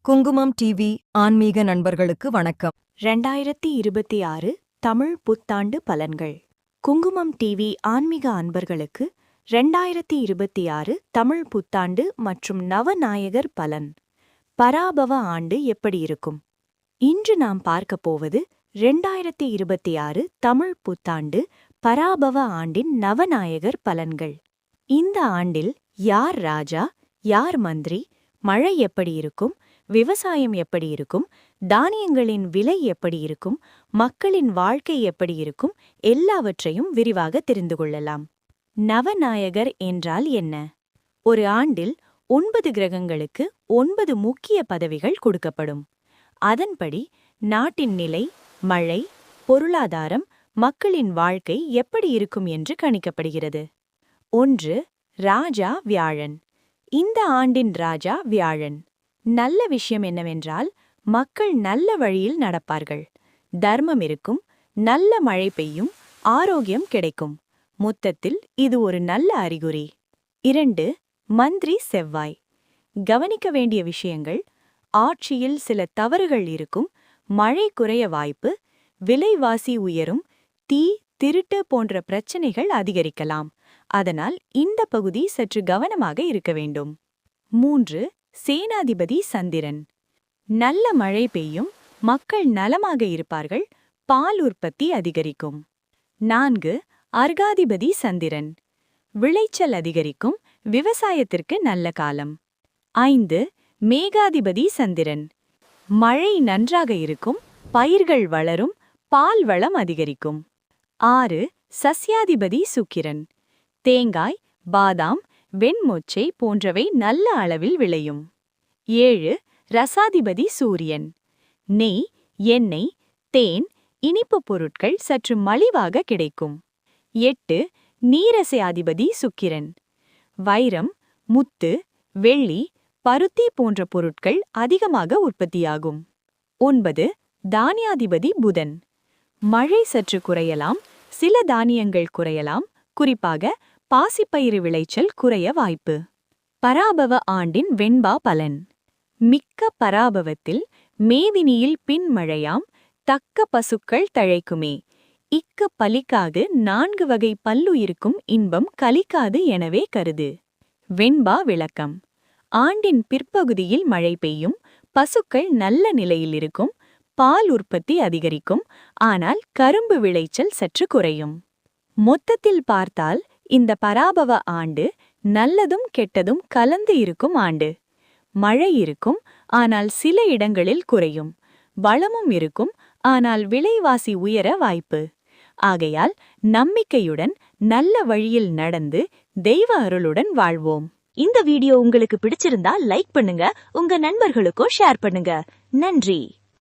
குங்குமம் டிவி ஆன்மீக நண்பர்களுக்கு வணக்கம். 2026 தமிழ் புத்தாண்டு பலன்கள். குங்குமம் டிவி ஆன்மீக அன்பர்களுக்கு 2026 தமிழ் புத்தாண்டு மற்றும் நவநாயகர் பலன். பராபவ ஆண்டு எப்படி இருக்கும்? இன்று நாம் பார்க்கப் போவது 2026 தமிழ் புத்தாண்டு பராபவ ஆண்டின் நவநாயகர் பலன்கள். இந்த ஆண்டில் யார் ராஜா, யார் மந்திரி, மழை எப்படி இருக்கும், விவசாயம் எப்படி இருக்கும், தானியங்களின் விலை எப்படி இருக்கும், மக்களின் வாழ்க்கை எப்படி இருக்கும், எல்லாவற்றையும் விரிவாக தெரிந்து கொள்ளலாம். நவநாயகர் என்றால் என்ன? ஒரு ஆண்டில் 9 கிரகங்களுக்கு 9 முக்கிய பதவிகள் கொடுக்கப்படும். அதன்படி நாட்டின் நிலை, மழை, பொருளாதாரம், மக்களின் வாழ்க்கை எப்படி இருக்கும் என்று கணிக்கப்படுகிறது. 1. ராஜா வியாழன். இந்த ஆண்டின் ராஜா வியாழன். நல்ல விஷயம் என்னவென்றால், மக்கள் நல்ல வழியில் நடப்பார்கள், தர்மம் இருக்கும், நல்ல மழை பெய்யும், ஆரோக்கியம் கிடைக்கும். மொத்தத்தில் இது ஒரு நல்ல அறிகுறி. 2. மந்திரி செவ்வாய். கவனிக்க வேண்டிய விஷயங்கள்: ஆட்சியில் சில தவறுகள் இருக்கும், மழை குறைய வாய்ப்பு, விலைவாசி உயரும், தீ, திருட்டு போன்ற பிரச்சனைகள் அதிகரிக்கலாம். அதனால் இந்த பகுதி சற்று கவனமாக இருக்க வேண்டும். 3. சேனாதிபதி சந்திரன். நல்ல மழை பெய்யும், மக்கள் நலமாக இருப்பார்கள், பால் உற்பத்தி அதிகரிக்கும். 4. அர்காதிபதி சந்திரன். விளைச்சல் அதிகரிக்கும், விவசாயத்திற்கு நல்ல காலம். 5. மேகாதிபதி சந்திரன். மழை நன்றாக இருக்கும், பயிர்கள் வளரும், பால் வளம் அதிகரிக்கும். 6. சஸ்யாதிபதி சுக்கிரன். தேங்காய், பாதாம், வெண்மொச்சை போன்றவை நல்ல அளவில் விளையும். 7. ரசாதிபதி சூரியன். நெய், எண்ணெய், தேன், இனிப்பு பொருட்கள் சற்று மலிவாக கிடைக்கும். 8. நீரசையாதிபதி சுக்கிரன். வைரம், முத்து, வெள்ளி, பருத்தி போன்ற பொருட்கள் அதிகமாக உற்பத்தியாகும். 9. தானியாதிபதி புதன். மழை சற்று குறையலாம், சில தானியங்கள் குறையலாம், குறிப்பாக பாசிப்பயிறு விளைச்சல் குறைய வாய்ப்பு. பராபவ ஆண்டின் வெண்பா பலன். மிக்க பராபவத்தில் மேதினியில் பின்மழையாம், தக்க பசுக்கள் தழைக்குமே, இக்க பலிக்காது 4 வகை பல்லுயிருக்கும் இன்பம் கலிக்காது எனவே கருது. வெண்பா விளக்கம். ஆண்டின் பிற்பகுதியில் மழை பெய்யும், பசுக்கள் நல்ல நிலையில் இருக்கும், பால் உற்பத்தி அதிகரிக்கும், ஆனால் கரும்பு விளைச்சல் சற்று குறையும். மொத்தத்தில் பார்த்தால் இந்த பராபவ ஆண்டு நல்லதும் கெட்டதும் கலந்து இருக்கும் ஆண்டு. மழை இருக்கும், ஆனால் சில இடங்களில் குறையும். வளமும் இருக்கும், ஆனால் விலைவாசி உயர வாய்ப்பு. ஆகையால் நம்பிக்கையுடன் நல்ல வழியில் நடந்து தெய்வ அருளுடன் வாழ்வோம். இந்த வீடியோ உங்களுக்கு பிடிச்சிருந்தா லைக் பண்ணுங்க, உங்க நண்பர்களுக்கும் ஷேர் பண்ணுங்க. நன்றி.